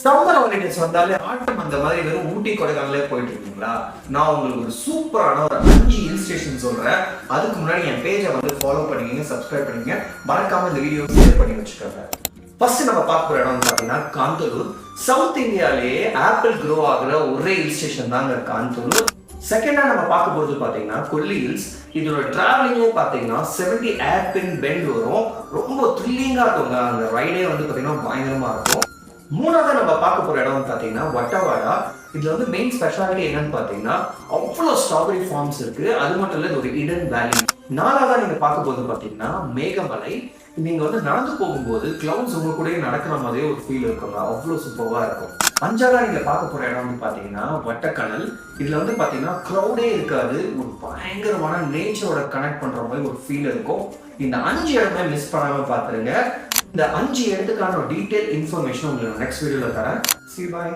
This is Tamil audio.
சம்மர் ஹாலிடேஸ் வந்தாலே ஆட்டம் அந்த மாதிரி வெறும் ஊட்டி கொடைக்கானலே போயிட்டு இருக்கீங்களா? நான் உங்களுக்கு ஒரு சூப்பரான ஒரு 5 ஹில் ஸ்டேஷன் சொல்றேன். அதுக்கு முன்னாடி என் பேஜை வந்து ஃபாலோ பண்ணிக்கங்க, சப்ஸ்கிரைப் பண்ணிக்கங்க, மறக்காம இந்த வீடியோ ஷேர் பண்ணி வச்சுக்கோங்க. ஃபர்ஸ்ட் நம்ம பார்க்க போற இடம் பார்த்தீங்கன்னா காந்தலூர். சவுத் இந்தியாலேயே ஆப்பிள் க்ரோ ஆகுற ஒரே ஹில் ஸ்டேஷன் தாங்க காந்தலூர். செகண்டா நம்ம பார்க்க போறது பாத்தீங்கன்னா கொல்லி ஹில்ஸ். இதோட டிராவலிங்கே பாத்தீங்கன்னா 70 ஏர்பின் பெண்ட் வரும். ரொம்ப த்ரில்லிங்கா இருக்குங்க. அந்த ரைடே வந்து பாத்தீங்கன்னா பயங்கரமா இருக்கும். மூணாவது நம்ம பார்க்க போற இடம் பாத்தீங்கன்னா வட்டவாடா. இதுல வந்து மெயின் ஸ்பெஷாலிட்டி என்னன்னு பாத்தீங்கன்னா அவ்வளவு ஸ்ட்ராபெரி ஃபார்ம்ஸ் இருக்கு. அது மட்டும் இல்ல, இது ஒரு ஹிடன் வேலி. நாலாவதா நீங்க பார்க்க போது பாத்தீங்கன்னா மேகமலை. நீங்க வந்து நடந்து போகும்போது கிளவுட்ஸ் உங்க கூட நடக்கிற மாதிரியே ஒரு ஃபீல் இருக்குங்க. அவ்வளவு சூப்பரா இருக்கும். அஞ்சாவதா நீங்க பார்க்க போற இடம் வந்து பாத்தீங்கன்னா வட்டக்கணல். இதுல வந்து பாத்தீங்கன்னா க்ரௌடே இருக்காது. ஒரு பயங்கரமான நேச்சரோட கனெக்ட் பண்ற மாதிரி ஒரு ஃபீல் இருக்கும். இந்த 5 இடமே மிஸ் பண்ணாம பாத்துருங்க. இந்த 5 இடத்துக்கான டீடைல் இன்ஃபர்மேஷன் உங்களுக்கு நெக்ஸ்ட் வீடியோல தரேன். See you, bye.